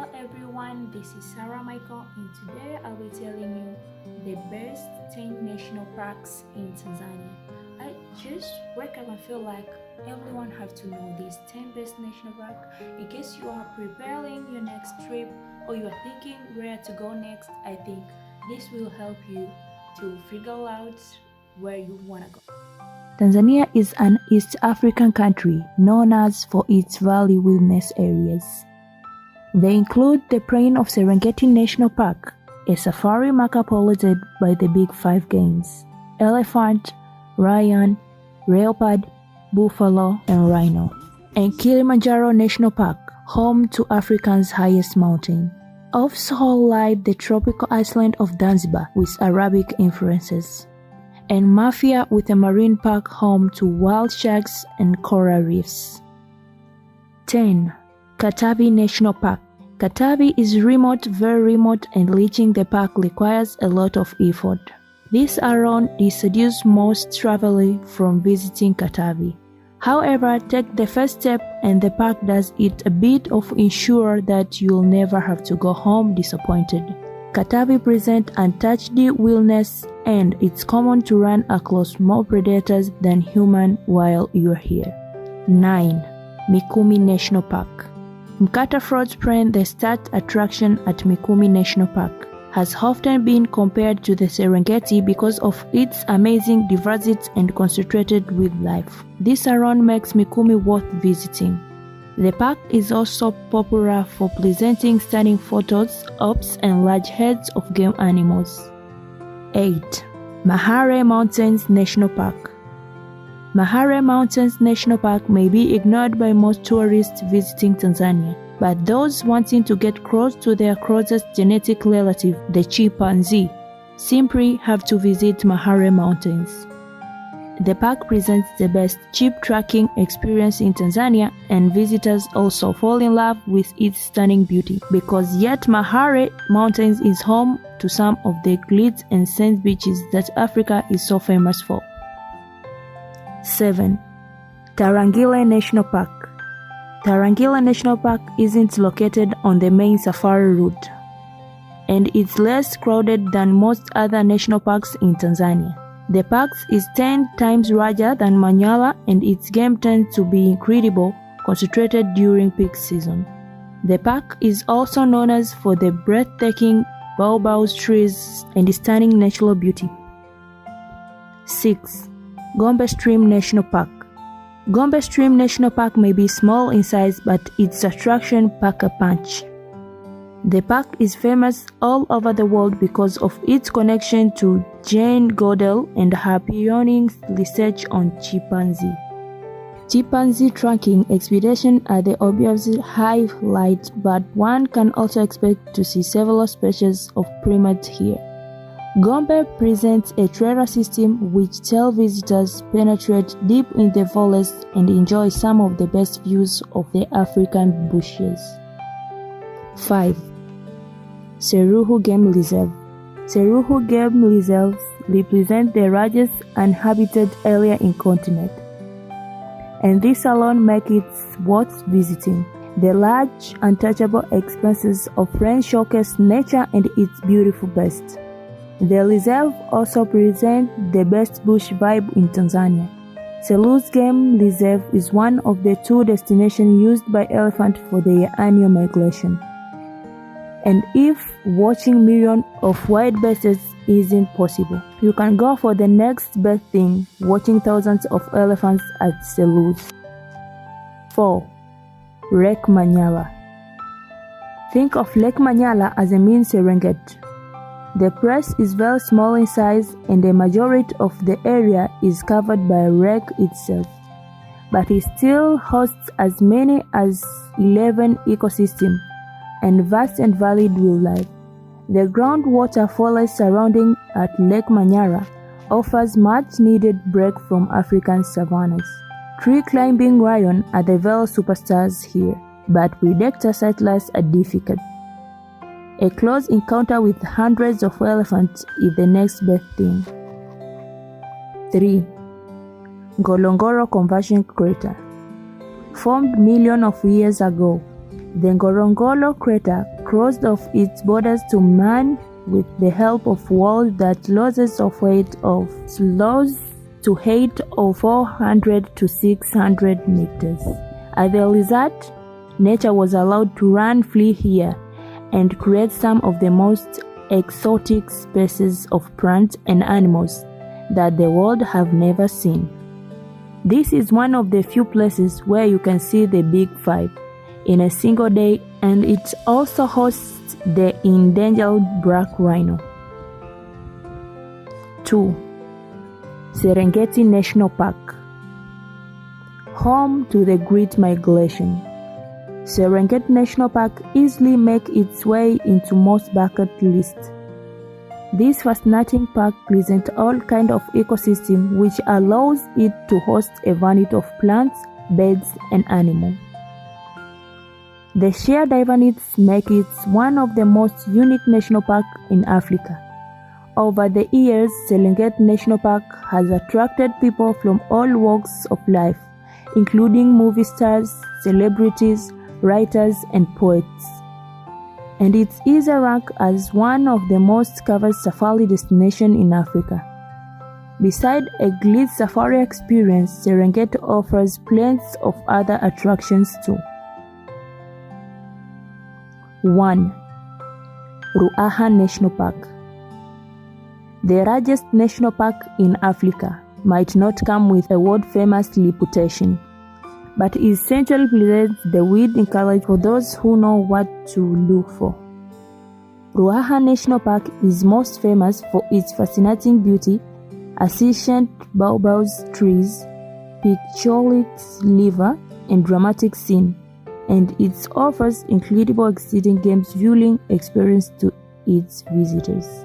Hello everyone, this is Sarah Michael and today I'll be telling you the best 10 national parks in Tanzania. I just wake up and feel like everyone have to know these 10 best national parks in case you are preparing your next trip or you are thinking where to go next. I think this will help you to figure out where you want to go. Tanzania is an East African country known as for its valley wilderness areas. They include the Plain of Serengeti National Park, a safari marker polluted by the Big Five games: elephant, lion, leopard, buffalo, and rhino. And Kilimanjaro National Park, home to Africa's highest mountain. Also lie the tropical island of Zanzibar with Arabic influences. And Mafia with a marine park home to wild sharks and coral reefs. 10. Katavi National Park. Katavi is remote, very remote, and reaching the park requires a lot of effort. This alone dissuades most travelers from visiting Katavi. However, take the first step and the park does it a bit of ensure that you'll never have to go home disappointed. Katavi presents untouched wilderness and it's common to run across more predators than humans while you're here. 9. Mikumi National Park. Mkata Float Plain, the start attraction at Mikumi National Park, has often been compared to the Serengeti because of its amazing diversity and concentrated wildlife. This alone makes Mikumi worth visiting. The park is also popular for presenting stunning photos, ops, and large herds of game animals. 8. Mahare Mountains National Park. Mahare Mountains National Park may be ignored by most tourists visiting Tanzania, but those wanting to get close to their closest genetic relative, the chimpanzee, simply have to visit Mahare Mountains. The park presents the best jeep trekking experience in Tanzania, and visitors also fall in love with its stunning beauty, because yet Mahare Mountains is home to some of the glitz and sand beaches that Africa is so famous for. 7. Tarangire National Park. Tarangire National Park isn't located on the main safari route, and it's less crowded than most other national parks in Tanzania. The park is 10 times larger than Manyara and its game tends to be incredible, concentrated during peak season. The park is also known as for the breathtaking baobab trees and stunning natural beauty. 6. Gombe Stream National Park. Gombe Stream National Park may be small in size, but its attraction pack a punch. The park is famous all over the world because of its connection to Jane Goodall and her pioneering research on chimpanzee. Chimpanzee tracking expeditions are the obvious highlight, but one can also expect to see several species of primates here. Gombe presents a trail system which tells visitors penetrate deep in the forest and enjoy some of the best views of the African bushes. 5. Seruhu Game Reserve. Seruhu Game Reserves represent the largest uninhabited area in continent, and this alone makes it worth visiting. The large, untouchable expanses of plain showcase nature and its beautiful best. The reserve also presents the best bush vibe in Tanzania. Seruhu Game Reserve is one of the 2 destinations used by elephants for their annual migration. And if watching millions of wild beasts isn't possible, you can go for the next best thing, watching thousands of elephants at Seruhu. 4. Lake Manyara. Think of Lake Manyara as a mini Serengeti. The place is very small in size and the majority of the area is covered by a lake itself, but it still hosts as many as 11 ecosystems and vast and varied wildlife. The groundwater forest surrounding at Lake Manyara offers much needed break from African savannas. Tree climbing lions are the real superstars here, but predator settlers are difficult. A close encounter with hundreds of elephants is the next best thing. 3. Ngorongoro Conversion Crater. Formed millions of years ago, The Ngorongoro crater crossed off its borders to man with the help of walls that losses of weight of slows to height of 400 to 600 meters. As a result, nature was allowed to run free here and create some of the most exotic species of plants and animals that the world have never seen. This is one of the few places where you can see the Big Five in a single day, and it also hosts the endangered black rhino. 2. Serengeti National Park, home to the Great Migration. Serengeti National Park easily makes its way into most bucket lists. This fascinating park presents all kinds of ecosystem which allows it to host a variety of plants, birds, and animals. The sheer diversity makes it one of the most unique national parks in Africa. Over the years, Serengeti National Park has attracted people from all walks of life, including movie stars, celebrities, writers, and poets. And it is ranked as one of the most covered safari destinations in Africa. Besides a great safari experience, Serengeti offers plenty of other attractions too. 1. Ruaha National Park. The largest national park in Africa might not come with a world-famous reputation, but it essentially presents the wild encourage for those who know what to look for. Ruaha National Park is most famous for its fascinating beauty, ancient baobab trees, picturesque river, and dramatic scene, and it offers incredible exciting games viewing experience to its visitors.